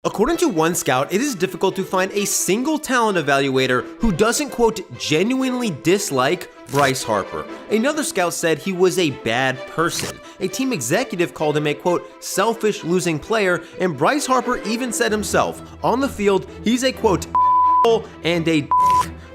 According to one scout, it is difficult to find a single talent evaluator who doesn't, quote, genuinely dislike Bryce Harper. Another scout said he was a bad person. A team executive called him a, quote, selfish losing player, and Bryce Harper even said himself, on the field, he's a, quote, and a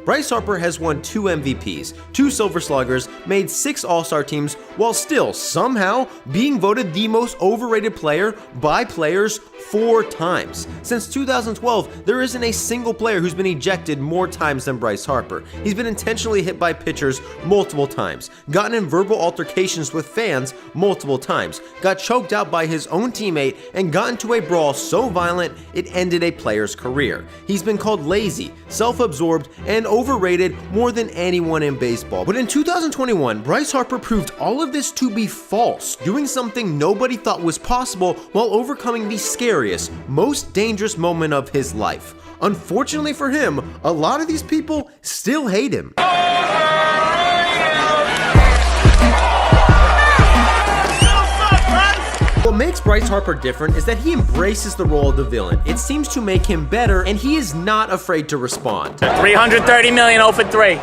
Bryce Harper has won 2 MVPs, 2 Silver Sluggers, made 6 All-Star teams, while still somehow being voted the most overrated player by players 4 times. Since 2012, there isn't a single player who's been ejected more times than Bryce Harper. He's been intentionally hit by pitchers multiple times, gotten in verbal altercations with fans multiple times, got choked out by his own teammate, and got into a brawl so violent it ended a player's career. He's been called lazy, self-absorbed, and overrated more than anyone in baseball. But in 2021, Bryce Harper proved all of this to be false, doing something nobody thought was possible while overcoming the scariest, most dangerous moment of his life. Unfortunately for him, a lot of these people still hate him. What makes Bryce Harper different is that he embraces the role of the villain. It seems to make him better, and he is not afraid to respond. 330 million, 0 for 3.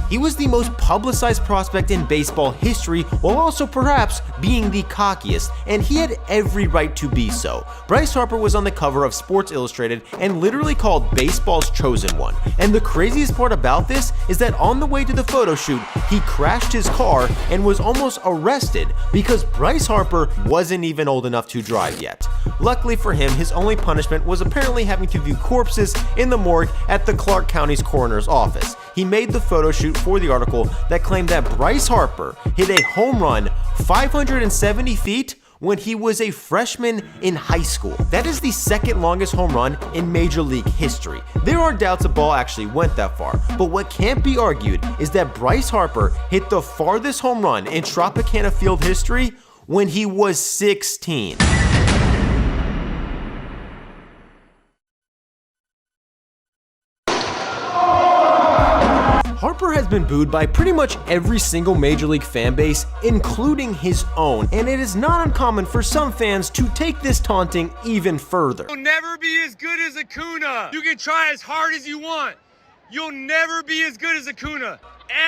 He was the most publicized prospect in baseball history, while also perhaps being the cockiest, and he had every right to be so. Bryce Harper was on the cover of Sports Illustrated and literally called baseball's chosen one. And the craziest part about this is that on the way to the photo shoot, he crashed his car and was almost arrested because Bryce Harper wasn't even old enough to drive yet. Luckily for him, his only punishment was apparently having to view corpses in the morgue at the Clark County's coroner's office. He made the photo shoot for the article that claimed that Bryce Harper hit a home run 570 feet when he was a freshman in high school. That is the second longest home run in Major League history. There are doubts the ball actually went that far, but what can't be argued is that Bryce Harper hit the farthest home run in Tropicana Field history when he was 16. Harper has been booed by pretty much every single Major League fan base, including his own, and it is not uncommon for some fans to take this taunting even further. You'll never be as good as Acuna. You can try as hard as you want. You'll never be as good as Acuna.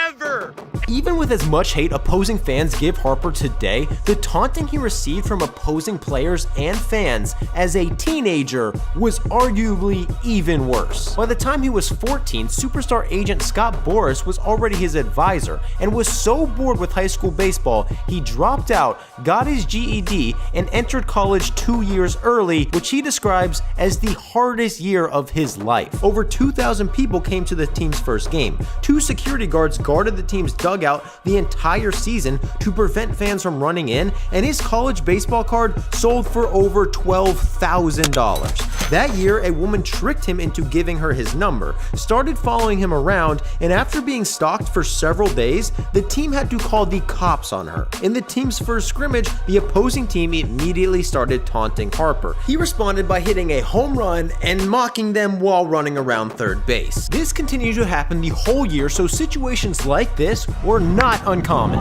Ever. Even with as much hate opposing fans give Harper today, the taunting he received from opposing players and fans as a teenager was arguably even worse. By the time he was 14, superstar agent Scott Boras was already his advisor and was so bored with high school baseball, he dropped out, got his GED, and entered college 2 years early, which he describes as the hardest year of his life. Over 2,000 people came to the team's first game. 2 security guards guarded the team's dugout the entire season to prevent fans from running in, and his college baseball card sold for over $12,000. That year, a woman tricked him into giving her his number, started following him around, and after being stalked for several days, the team had to call the cops on her. In the team's first scrimmage, the opposing team immediately started taunting Harper. He responded by hitting a home run and mocking them while running around third base. This continued to happen the whole year, so situations like this were not uncommon.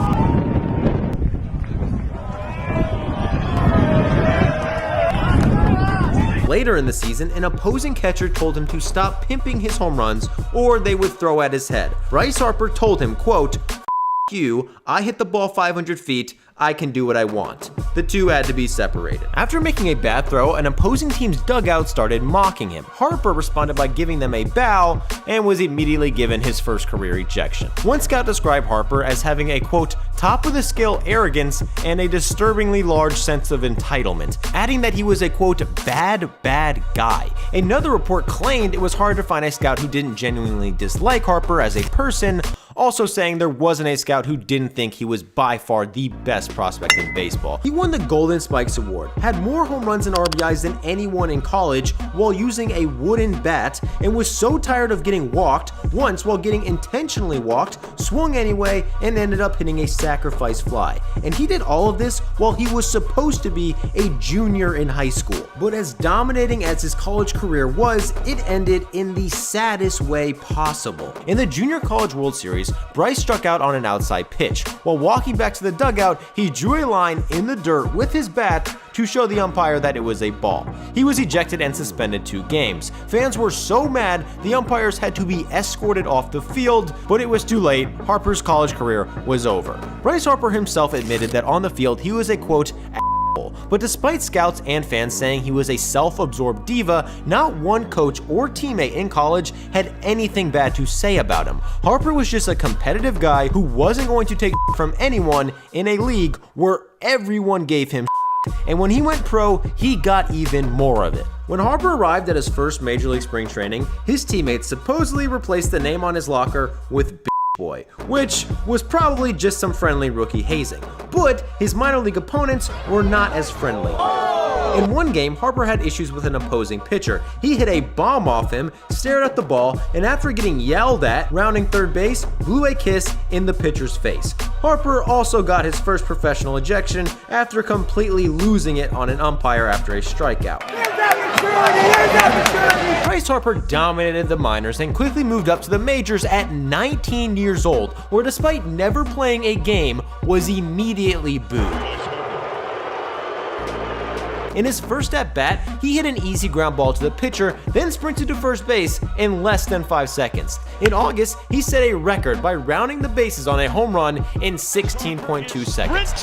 Later in the season, an opposing catcher told him to stop pimping his home runs or they would throw at his head. Bryce Harper told him, quote, "F you, I hit the ball 500 feet, I can do what I want." The two had to be separated. After making a bad throw, an opposing team's dugout started mocking him. Harper responded by giving them a bow and was immediately given his first career ejection. One scout described Harper as having a, quote, top of the scale arrogance and a disturbingly large sense of entitlement, adding that he was a, quote, bad guy. Another report claimed it was hard to find a scout who didn't genuinely dislike Harper as a person, also saying there wasn't a scout who didn't think he was by far the best prospect in baseball. He won the Golden Spikes Award, had more home runs and RBIs than anyone in college while using a wooden bat, and was so tired of getting walked, once while getting intentionally walked, swung anyway, and ended up hitting a sacrifice fly. And he did all of this while he was supposed to be a junior in high school. But as dominating as his college career was, it ended in the saddest way possible. In the Junior College World Series, series, Bryce struck out on an outside pitch. While walking back to the dugout, he drew a line in the dirt with his bat to show the umpire that it was a ball. He was ejected and suspended 2 games. Fans were so mad, the umpires had to be escorted off the field, but it was too late. Harper's college career was over. Bryce Harper himself admitted that on the field he was a quote, but despite scouts and fans saying he was a self-absorbed diva, not one coach or teammate in college had anything bad to say about him. Harper was just a competitive guy who wasn't going to take from anyone in a league where everyone gave him and when he went pro, he got even more of it. When Harper arrived at his first Major League spring training, his teammates supposedly replaced the name on his locker with Boy, which was probably just some friendly rookie hazing. But his minor league opponents were not as friendly. In one game, Harper had issues with an opposing pitcher. He hit a bomb off him, stared at the ball, and after getting yelled at, rounding third base, blew a kiss in the pitcher's face. Harper also got his first professional ejection after completely losing it on an umpire after a strikeout. Bryce Harper dominated the minors and quickly moved up to the majors at 19 years old, where despite never playing a game, was immediately booed. In his first at-bat, he hit an easy ground ball to the pitcher, then sprinted to first base in less than 5 seconds. In August, he set a record by rounding the bases on a home run in 16.2 seconds.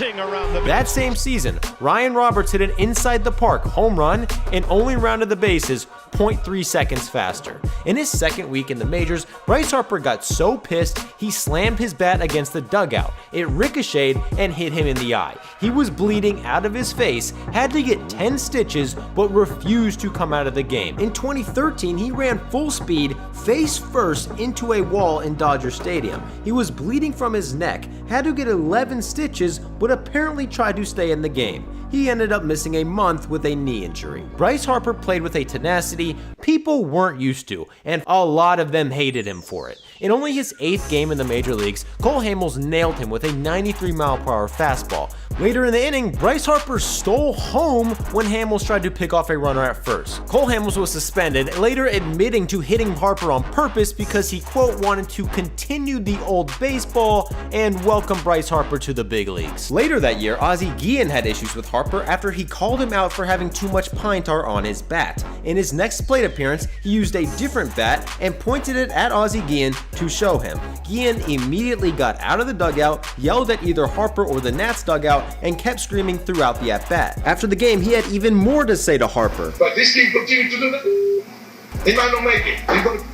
That same season, Ryan Roberts hit an inside the park home run and only rounded the bases 0.3 seconds faster. In his second week in the majors, Bryce Harper got so pissed he slammed his bat against the dugout. It ricocheted and hit him in the eye. He was bleeding out of his face, had to get 10 stitches, but refused to come out of the game. In 2013, he ran full speed, face first, into a wall in Dodger Stadium. He was bleeding from his neck, had to get 11 stitches, but apparently tried to stay in the game. He ended up missing a month with a knee injury. Bryce Harper played with a tenacity people weren't used to, and a lot of them hated him for it. In only his 8th game in the major leagues, Cole Hamels nailed him with a 93-mile-per-hour fastball. Later in the inning, Bryce Harper stole home when Hamels tried to pick off a runner at first. Cole Hamels was suspended, later admitting to hitting Harper on purpose because he, quote, wanted to continue the old baseball and welcome Bryce Harper to the big leagues. Later that year, Ozzie Guillen had issues with Harper after he called him out for having too much pine tar on his bat. In his next plate appearance, he used a different bat and pointed it at Ozzie Guillen to show him. Guillen immediately got out of the dugout, yelled at either Harper or the Nats dugout, and kept screaming throughout the at-bat. After the game, he had even more to say to Harper. But this team continues to do that. He might not make it.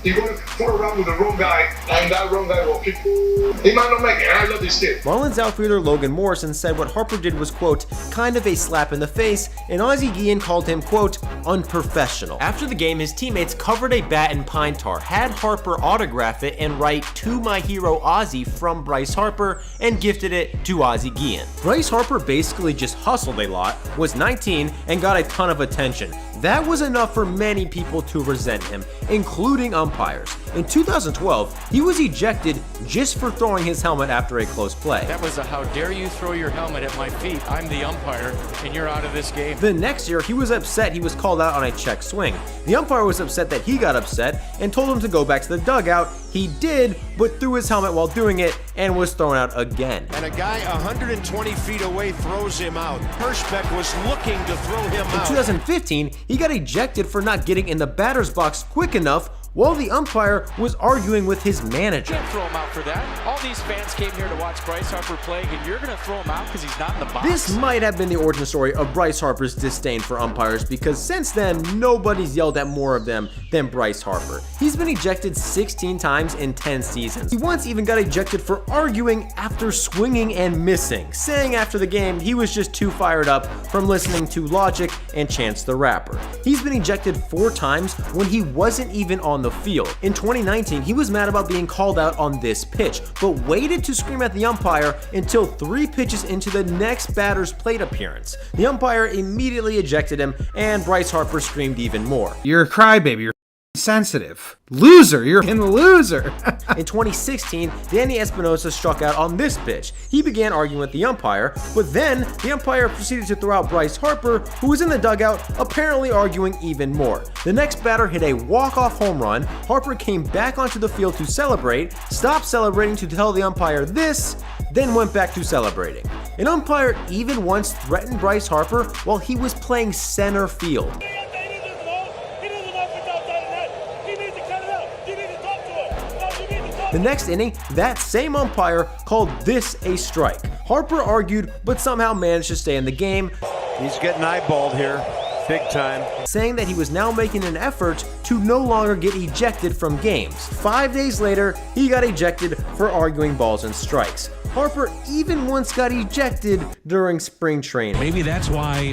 He's going to fool around with the wrong guy, and that wrong guy will kick. He might not make it, and I love this team. Marlins outfielder Logan Morrison said what Harper did was, quote, kind of a slap in the face, and Ozzie Guillen called him, quote, unprofessional. After the game, his teammates covered a bat in pine tar, had Harper autograph it and write, "To my hero Ozzie" from Bryce Harper, and gifted it to Ozzie Guillen. Bryce Harper basically just hustled a lot, was 19, and got a ton of attention. That was enough for many people to resent him, including umpires. In 2012, he was ejected just for throwing his helmet after a close play. That was a "how dare you throw your helmet at my feet, I'm the umpire, and you're out of this game." The next year, he was upset he was called out on a check swing. The umpire was upset that he got upset and told him to go back to the dugout. He did, but threw his helmet while doing it and was thrown out again. And a guy 120 feet away throws him out. Hirschbeck was looking to throw him out. In 2015, he got ejected for not getting in the batter's box quick enough while the umpire was arguing with his manager. You can't throw him out for that. All these fans came here to watch Bryce Harper play, and you're going to throw him out because he's not in the box? This might have been the origin story of Bryce Harper's disdain for umpires, because since then, nobody's yelled at more of them than Bryce Harper. He's been ejected 16 times in 10 seasons. He once even got ejected for arguing after swinging and missing, saying after the game he was just too fired up from listening to Logic and Chance the Rapper. He's been ejected 4 times when he wasn't even on the field. In 2019, he was mad about being called out on this pitch, but waited to scream at the umpire until 3 pitches into the next batter's plate appearance. The umpire immediately ejected him, and Bryce Harper screamed even more. You're a crybaby, you're insensitive. Loser, you're in the loser. In 2016, Danny Espinosa struck out on this pitch. He began arguing with the umpire, but then the umpire proceeded to throw out Bryce Harper, who was in the dugout, apparently arguing even more. The next batter hit a walk-off home run. Harper came back onto the field to celebrate, stopped celebrating to tell the umpire this, then went back to celebrating. An umpire even once threatened Bryce Harper while he was playing center field. The next inning, that same umpire called this a strike. Harper argued, but somehow managed to stay in the game. He's getting eyeballed here, big time. Saying that he was now making an effort to no longer get ejected from games. 5 days later, he got ejected for arguing balls and strikes. Harper even once got ejected during spring training. Maybe that's why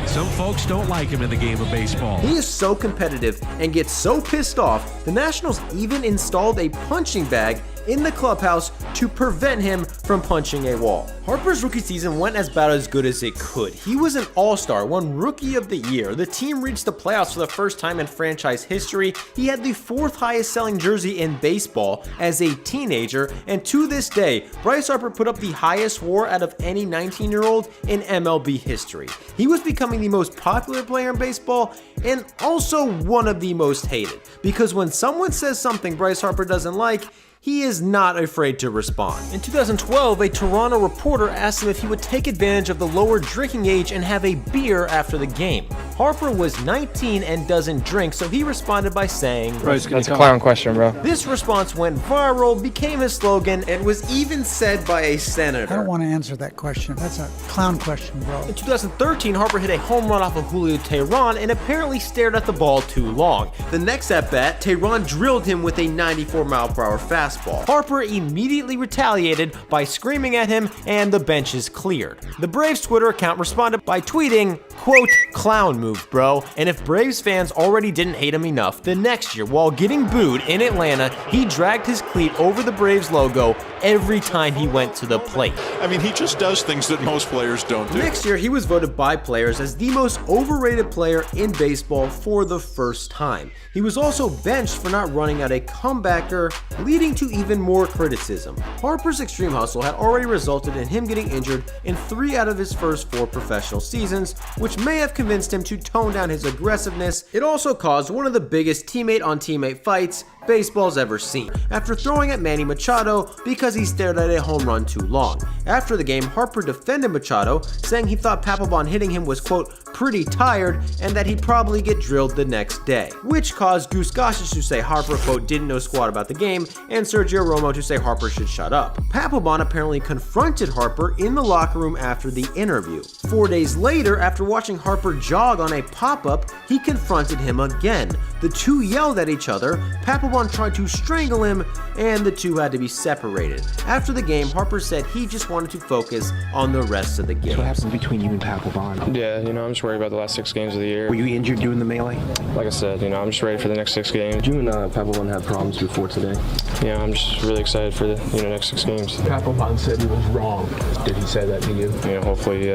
some folks don't like him in the game of baseball. He is so competitive and gets so pissed off, the Nationals even installed a punching bag in the clubhouse to prevent him from punching a wall. Harper's rookie season went about as good as it could. He was an all-star, won Rookie of the Year. The team reached the playoffs for the first time in franchise history. He had the 4th highest selling jersey in baseball as a teenager, and to this day, Bryce Harper put up the highest WAR out of any 19-year-old in MLB history. He was becoming the most popular player in baseball and also one of the most hated, because when someone says something Bryce Harper doesn't like, he is not afraid to respond. In 2012, a Toronto reporter asked him if he would take advantage of the lower drinking age and have a beer after the game. Harper was 19 and doesn't drink, so he responded by saying, That's a clown question, bro. This response went viral, became his slogan, and was even said by a senator. I don't want to answer that question. That's a clown question, bro. In 2013, Harper hit a home run off of Julio Teheran and apparently stared at the ball too long. The next at-bat, Teheran drilled him with a 94-mile-per-hour fastball. Harper immediately retaliated by screaming at him, and the benches cleared. The Braves Twitter account responded by tweeting, quote, "Clown move, bro." And if Braves fans already didn't hate him enough, the next year, while getting booed in Atlanta, he dragged his cleat over the Braves logo every time he went to the plate. I mean, he just does things that most players don't do. Next year, he was voted by players as the most overrated player in baseball for the first time. He was also benched for not running out a comebacker, leading to even more criticism. Harper's extreme hustle had already resulted in him getting injured in 3 out of his first 4 professional seasons, which may have convinced him to tone down his aggressiveness. It also caused one of the biggest teammate-on-teammate fights baseball's ever seen, after throwing at Manny Machado because he stared at a home run too long. After the game, Harper defended Machado, saying he thought Papelbon hitting him was, quote, pretty tired, and that he'd probably get drilled the next day, which caused Goose Gossage to say Harper, quote, didn't know squat about the game, and Sergio Romo to say Harper should shut up. Papelbon apparently confronted Harper in the locker room after the interview. 4 days later, after watching Harper jog on a pop-up, he confronted him again. The two yelled at each other, Papelbon tried to strangle him, and the two had to be separated. After the game, Harper said he just wanted to focus on the rest of the game. What happened between you and Papelbon? Yeah, I'm just worried about the last 6 games of the year. Were you injured doing the melee? Like I said, I'm just ready for the next 6 games. Did you and Papelbon have problems before today? Yeah, I'm just really excited for the next 6 games. Papelbon said he was wrong. Did he say that to you? Hopefully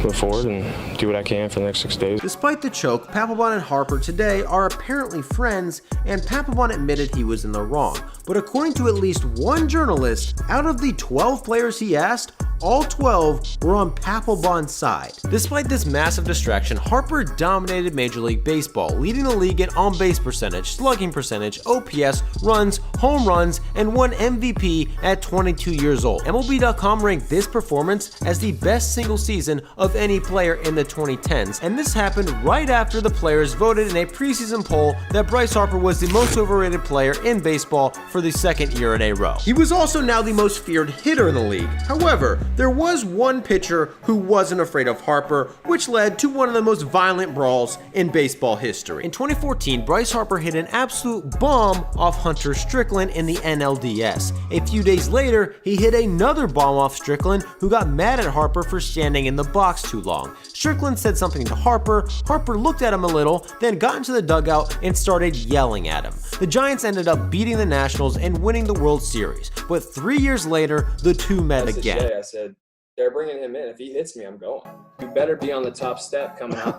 move forward and do what I can for the next 6 days. Despite the choke, Papelbon and Harper today are apparently friends, and Papelbon admitted he was in the wrong. But according to at least one journalist, out of the 12 players he asked, all 12 were on Papelbon's side. Despite this massive distraction, Harper dominated Major League Baseball, leading the league in on-base percentage, slugging percentage, OPS, runs, home runs, and won MVP at 22 years old. MLB.com ranked this performance as the best single season of any player in the 2010s, and this happened right after the players voted in a preseason poll that Bryce Harper was the most overrated player in baseball for the 2nd year in a row. He was also now the most feared hitter in the league. However, there was one pitcher who wasn't afraid of Harper, which led to one of the most violent brawls in baseball history. In 2014, Bryce Harper hit an absolute bomb off Hunter Strickland in the NLDS. A few days later, he hit another bomb off Strickland, who got mad at Harper for standing in the box too long. Strickland said something to Harper. Harper looked at him a little, then got into the dugout and started yelling at him. The Giants ended up beating the Nationals and winning the World Series, but 3 years later, the two met again. I said, They're bringing him in. If he hits me, I'm going. You better be on the top step coming out.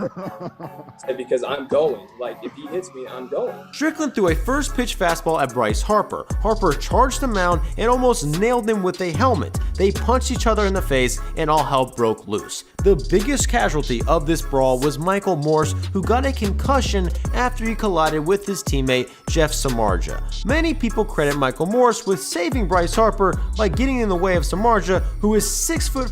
Because I'm going. Like, if he hits me, I'm going. Strickland threw a first pitch fastball at Bryce Harper. Harper charged the mound and almost nailed him with a helmet. They punched each other in the face and all hell broke loose. The biggest casualty of this brawl was Michael Morse, who got a concussion after he collided with his teammate Jeff Samardzija. Many people credit Michael Morse with saving Bryce Harper by getting in the way of Samardzija, who is 6'4",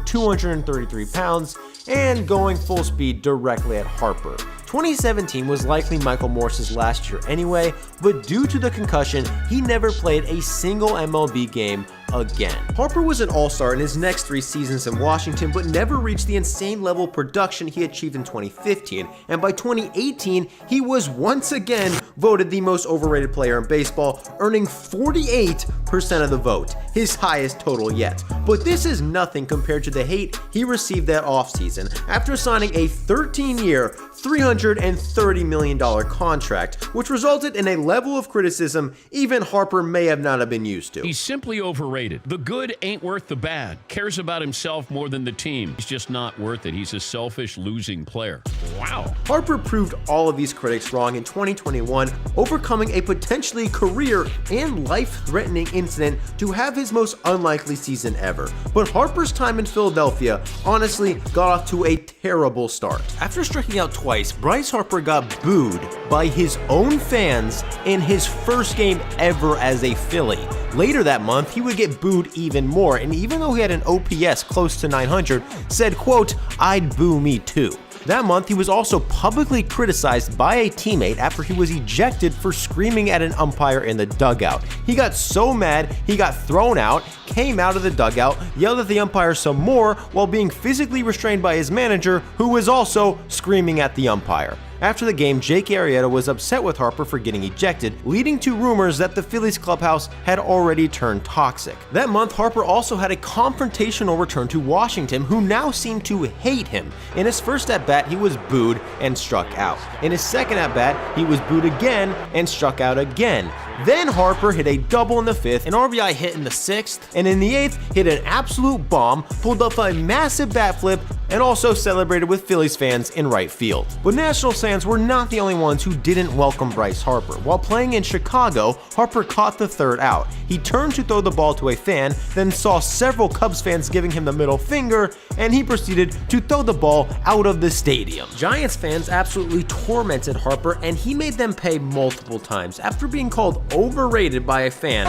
233 pounds, and going full speed directly at Harper. 2017 was likely Michael Morse's last year anyway, but due to the concussion, he never played a single MLB game again. Harper was an all-star in his next 3 seasons in Washington, but never reached the insane level of production he achieved in 2015, and by 2018, he was once again voted the most overrated player in baseball, earning 48% of the vote, his highest total yet. But this is nothing compared to the hate he received that offseason after signing a 13-year, $330 million contract, which resulted in a level of criticism even Harper may have not have been used to. He's simply overrated. The good ain't worth the bad. Cares about himself more than the team. He's just not worth it. He's a selfish, losing player. Wow. Harper proved all of these critics wrong in 2021, overcoming a potentially career and life-threatening incident to have his most unlikely season ever. But Harper's time in Philadelphia honestly got off to a terrible start. After striking out twice, Bryce Harper got booed by his own fans in his first game ever as a Philly. Later that month, he would get booed even more, and even though he had an OPS close to 900, said, quote, "I'd boo me too." That month, he was also publicly criticized by a teammate after he was ejected for screaming at an umpire in the dugout. He got so mad, he got thrown out, came out of the dugout, yelled at the umpire some more while being physically restrained by his manager, who was also screaming at the umpire. After the game, Jake Arrieta was upset with Harper for getting ejected, leading to rumors that the Phillies clubhouse had already turned toxic. That month, Harper also had a confrontational return to Washington, who now seemed to hate him. In his first at-bat, he was booed and struck out. In his second at-bat, he was booed again and struck out again. Then Harper hit a double in the 5th, an RBI hit in the 6th, and in the 8th, hit an absolute bomb, pulled off a massive bat flip, and also celebrated with Phillies fans in right field. But Nationals fans were not the only ones who didn't welcome Bryce Harper. While playing in Chicago, Harper caught the 3rd out. He turned to throw the ball to a fan, then saw several Cubs fans giving him the middle finger, and he proceeded to throw the ball out of the stadium. Giants fans absolutely tormented Harper, and he made them pay multiple times. After being called overrated by a fan,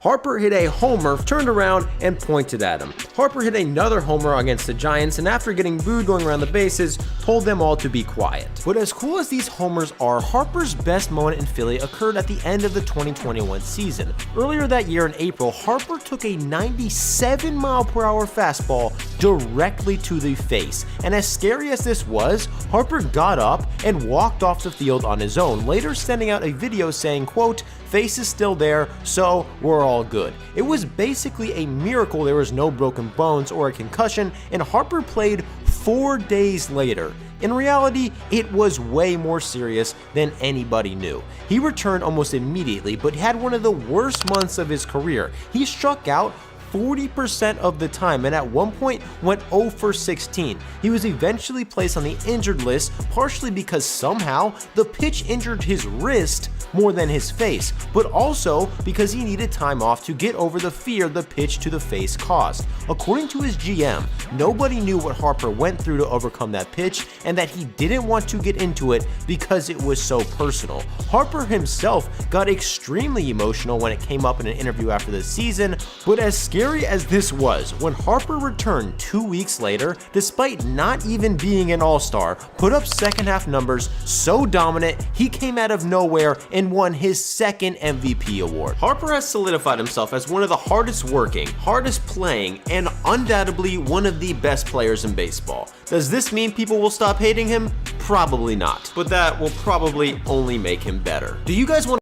Harper hit a homer, turned around, and pointed at him. Harper hit another homer against the Giants, and after getting booed going around the bases, told them all to be quiet. But as cool as these homers are, Harper's best moment in Philly occurred at the end of the 2021 season. Earlier that year in April, Harper took a 97-mile-per-hour fastball directly to the face. And as scary as this was, Harper got up and walked off the field on his own, later sending out a video saying, quote, "Face is still there, so we're all good." It was basically a miracle there was no broken bones or a concussion, and Harper played 4 days later. In reality, it was way more serious than anybody knew. He returned almost immediately, but had one of the worst months of his career. He struck out 40% of the time, and at one point went 0 for 16. He was eventually placed on the injured list, partially because somehow the pitch injured his wrist more than his face, but also because he needed time off to get over the fear the pitch to the face caused. According to his GM, nobody knew what Harper went through to overcome that pitch, and that he didn't want to get into it because it was so personal. Harper himself got extremely emotional when it came up in an interview after the season, but as scary as this was, when Harper returned 2 weeks later, despite not even being an all-star, put up second half numbers so dominant he came out of nowhere and won his second MVP award. Harper has solidified himself as one of the hardest working, hardest playing, and undoubtedly one of the best players in baseball. Does this mean people will stop hating him? Probably not, but that will probably only make him better. Do you guys want